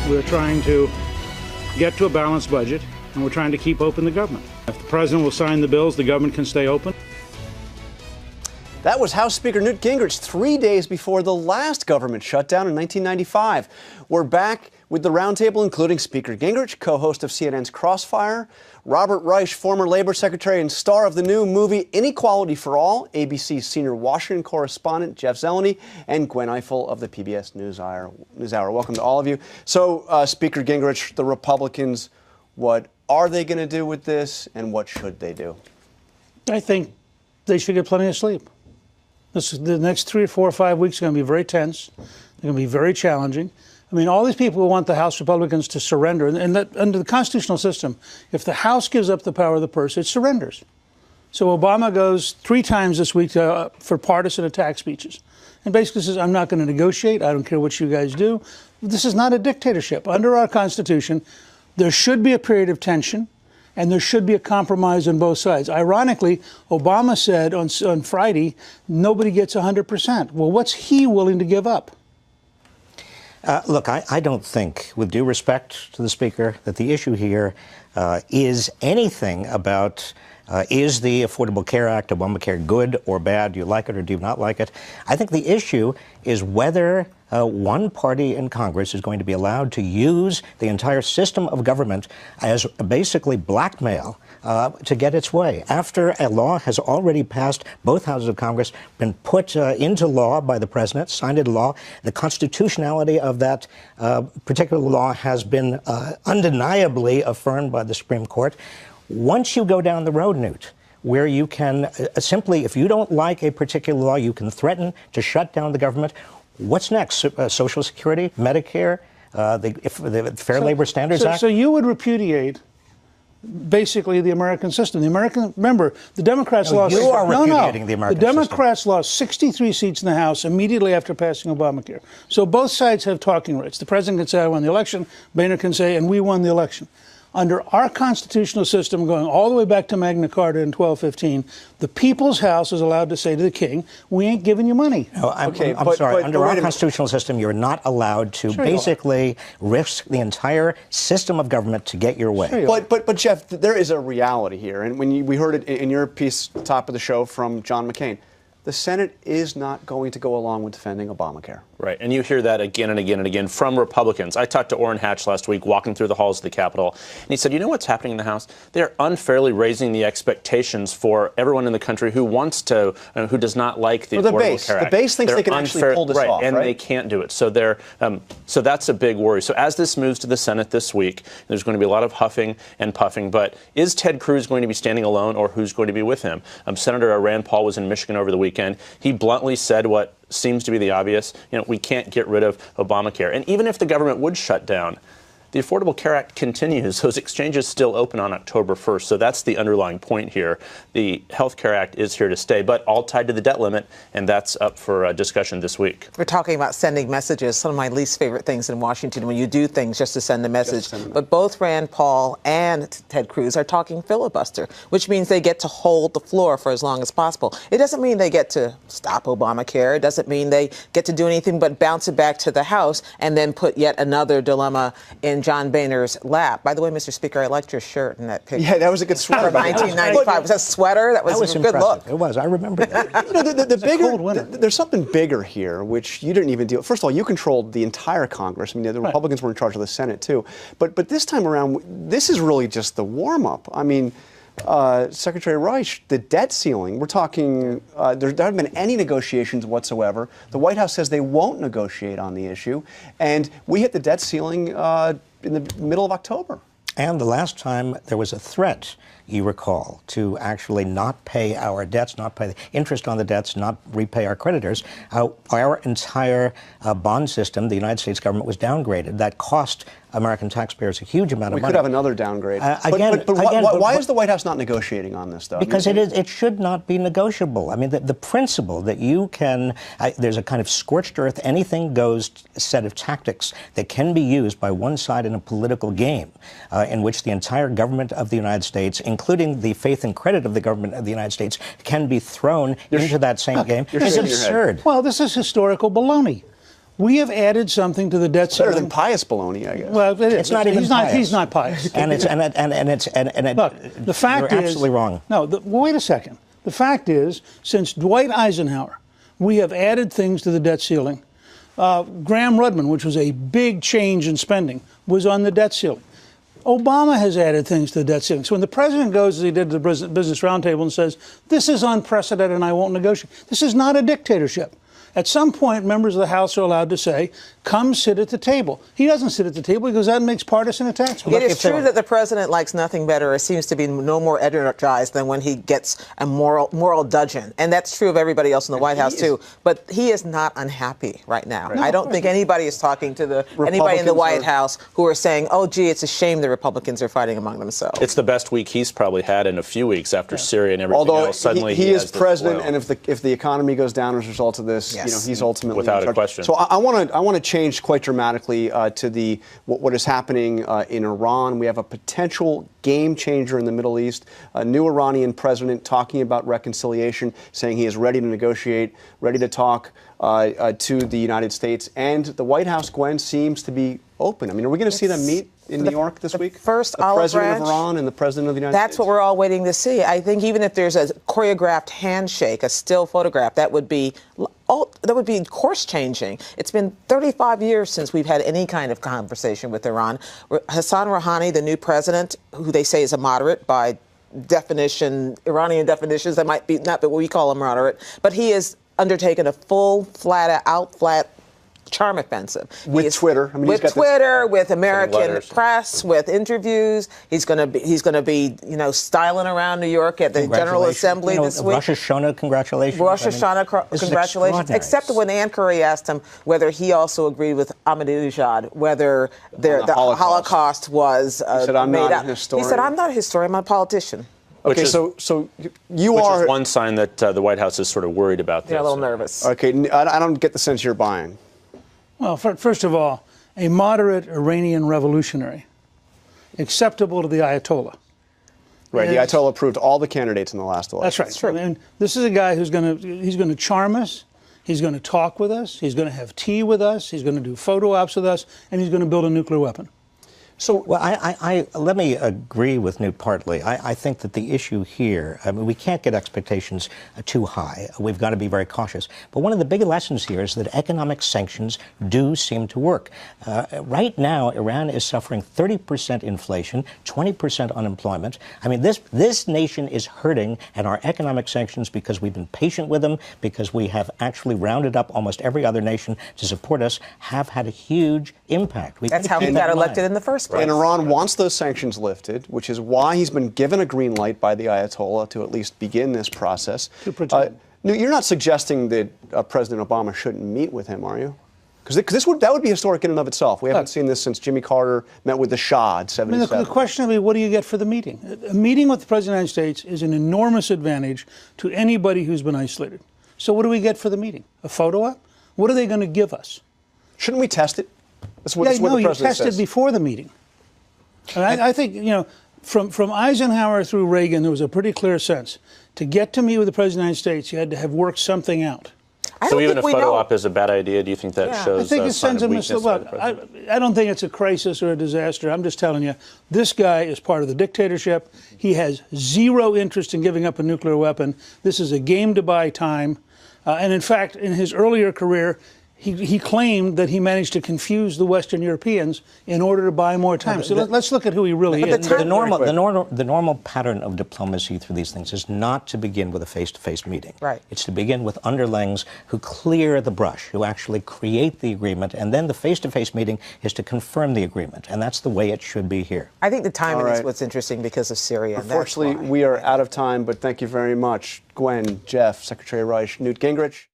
We're trying to get to a balanced budget, and we're trying to keep open the government. If the president will sign the bills, the government can stay open. That was House Speaker Newt Gingrich 3 days before the last government shutdown in 1995. We're back with the Roundtable, including Speaker Gingrich, co-host of CNN's Crossfire, Robert Reich, former Labor Secretary and star of the new movie Inequality for All, ABC's senior Washington correspondent Jeff Zeleny, and Gwen Ifill of the PBS NewsHour. Welcome to all of you. So, Speaker Gingrich, the Republicans, what are they going to do with this, and what should they do? I think they should get plenty of sleep. The next 3 or 4 or 5 weeks are going to be very tense. They're going to be very challenging. I mean, all these people who want the House Republicans to surrender, and that under the constitutional system, if the House gives up the power of the purse, it surrenders. So Obama goes 3 times this week for partisan attack speeches and basically says, I'm not going to negotiate. I don't care what you guys do. This is not a dictatorship. Under our Constitution, there should be a period of tension, and there should be a compromise on both sides. Ironically, Obama said on Friday, nobody gets 100%. Well, what's he willing to give up? Look, I don't think, with due respect to the Speaker, that the issue here is anything about is the Affordable Care Act, Obamacare, good or bad? Do you like it or do you not like it? I think the issue is whether one party in Congress is going to be allowed to use the entire system of government as basically blackmail to get its way. After a law has already passed both houses of Congress, been put into law by the president, signed into law, the constitutionality of that particular law has been undeniably affirmed by the Supreme Court. Once you go down the road, Newt, where you can simply, if you don't like a particular law, you can threaten to shut down the government. What's next? Social Security, Medicare, the Fair Labor Standards Act? So you would repudiate basically the American system. Remember, the Democrats lost. You are repudiating the American system. The Democrats lost 63 seats in the House immediately after passing Obamacare. So both sides have talking rights. The president can say, I won the election. Boehner can say, and we won the election. Under our constitutional system, going all the way back to Magna Carta in 1215, the people's house is allowed to say to the king, we ain't giving you money. No, I'm sorry. Under our constitutional system, you're not allowed to basically risk the entire system of government to get your way. But Jeff, there is a reality here. And we heard it in your piece, top of the show, from John McCain. The Senate is not going to go along with defending Obamacare. Right, and you hear that again and again and again from Republicans. I talked to Orrin Hatch last week, walking through the halls of the Capitol, and he said, you know what's happening in the House? They're unfairly raising the expectations for everyone in the country who wants to, who does not like the Affordable Care Act. The base thinks they can actually pull this off, right? And they can't do it. So so that's a big worry. So as this moves to the Senate this week, there's going to be a lot of huffing and puffing. But is Ted Cruz going to be standing alone, or who's going to be with him? Senator Rand Paul was in Michigan over the weekend. He bluntly said what seems to be the obvious, we can't get rid of Obamacare. And even if the government would shut down, the Affordable Care Act continues. Those exchanges still open on October 1st. So that's the underlying point here. The Health Care Act is here to stay, but all tied to the debt limit, and that's up for discussion this week. We're talking about sending messages, some of my least favorite things in Washington, when you do things just to send a message. But both Rand Paul and Ted Cruz are talking filibuster, which means they get to hold the floor for as long as possible. It doesn't mean they get to stop Obamacare. It doesn't mean they get to do anything but bounce it back to the House and then put yet another dilemma in John Boehner's lap. By the way, Mr. Speaker, I liked your shirt in that picture. Yeah, that was a good sweater. 1995. Was that a sweater? That was a good look. It was. I remember that. There's something bigger here, which you didn't even deal with. First of all, you controlled the entire Congress. I mean, the Republicans were in charge of the Senate, too. But this time around, this is really just the warm-up. I mean, Secretary Reich, the debt ceiling, we're talking, there haven't been any negotiations whatsoever. The White House says they won't negotiate on the issue. And we hit the debt ceiling in the middle of October. And the last time there was a threat, you recall, to actually not pay our debts, not pay the interest on the debts, not repay our creditors, our entire bond system, the United States government, was downgraded. That cost American taxpayers a huge amount of money. We could have another downgrade. Why is the White House not negotiating on this, though? Because it should not be negotiable. I mean, the principle that you can, there's a kind of scorched earth, anything goes set of tactics that can be used by one side in a political game in which the entire government of the United States, including the faith and credit of the government of the United States, can be thrown into that same game. It's absurd. Well, this is historical baloney. We have added something to the debt ceiling. Better than pious baloney, I guess. Well, it is. It's not even pious. He's not pious. And Look, the fact you're is, absolutely wrong. No, wait a second. The fact is, since Dwight Eisenhower, we have added things to the debt ceiling. Graham Rudman, which was a big change in spending, was on the debt ceiling. Obama has added things to the debt ceiling. So when the president goes, as he did to the Business Roundtable, and says, this is unprecedented and I won't negotiate, this is not a dictatorship. At some point, members of the House are allowed to say, come sit at the table. He doesn't sit at the table. He goes out and makes partisan attacks. It is true that the president likes nothing better or seems to be no more energized than when he gets a moral dudgeon. And that's true of everybody else in the White House, too. But he is not unhappy right now. Right. I don't think anybody is talking to anybody in the White House who are saying, oh, gee, it's a shame the Republicans are fighting among themselves. It's the best week he's probably had in a few weeks after Syria and everything else. Suddenly he is president, and if the economy goes down as a result of this, you know, he's ultimately without in charge. a question. So I want to change quite dramatically to what is happening in Iran. We have a potential game changer in the Middle East. A new Iranian president talking about reconciliation, saying he is ready to negotiate, ready to talk to the United States. And the White House, Gwen, seems to be open. I mean, are we going to see them meet in New York this week? First, the president of Iran and the president of the United States. That's what we're all waiting to see. I think even if there's a choreographed handshake, a still photograph, that would be course changing. It's been 35 years since we've had any kind of conversation with Iran. Hassan Rouhani, the new president, who they say is a moderate by definition, Iranian definitions, that might be not what we call a moderate, but he has undertaken a full, flat charm offensive. With Twitter. I mean, with Twitter, with American press, with interviews. He's going to be, you know, styling around New York at the General Assembly this week. Rosh Hashanah, congratulations. Rosh Hashanah, congratulations. Except when Ann Curry asked him whether he also agreed with Ahmadinejad, whether the Holocaust was he said, I'm made not up. a historian. He said, I'm not a historian, I'm a politician. Okay, so you are... Which is one sign that the White House is sort of worried about this. They're a little nervous. Okay, I don't get the sense you're buying. Well, first of all, a moderate Iranian revolutionary, acceptable to the Ayatollah. Right, the Ayatollah approved all the candidates in the last election. That's right. That's right. I mean, this is a guy who's going to charm us. He's going to talk with us. He's going to have tea with us. He's going to do photo ops with us, and he's going to build a nuclear weapon. So, well, let me agree with Newt partly. I think that the issue here, I mean, we can't get expectations too high. We've got to be very cautious. But one of the big lessons here is that economic sanctions do seem to work. Right now, Iran is suffering 30% inflation, 20% unemployment. I mean, this nation is hurting, and our economic sanctions, because we've been patient with them, because we have actually rounded up almost every other nation to support us, have had a huge impact. That's how he got elected in the first place. And Iran wants those sanctions lifted, which is why he's been given a green light by the Ayatollah to at least begin this process. You're not suggesting that President Obama shouldn't meet with him, are you? Because that would be historic in and of itself. We haven't seen this since Jimmy Carter met with the Shah in 77. I mean, the question is, what do you get for the meeting? A meeting with the President of the United States is an enormous advantage to anybody who's been isolated. So what do we get for the meeting? A photo op? What are they going to give us? Shouldn't we test it? That's what the you president tested says. Before the meeting. And I think, you know, from Eisenhower through Reagan, there was a pretty clear sense. To get to meet with the President of the United States, you had to have worked something out. So even a photo op is a bad idea? Do you think that shows I think it sends a message. Look, I don't think it's a crisis or a disaster. I'm just telling you, this guy is part of the dictatorship. He has zero interest in giving up a nuclear weapon. This is a game to buy time. And in fact, in his earlier career, he claimed that he managed to confuse the Western Europeans in order to buy more time. So let's look at who he really is. The normal pattern of diplomacy through these things is not to begin with a face-to-face meeting. Right. It's to begin with underlings who clear the brush, who actually create the agreement, and then the face-to-face meeting is to confirm the agreement. And that's the way it should be here. I think the timing is what's interesting because of Syria. Unfortunately, we are out of time, but thank you very much. Gwen, Jeff, Secretary Reich, Newt Gingrich.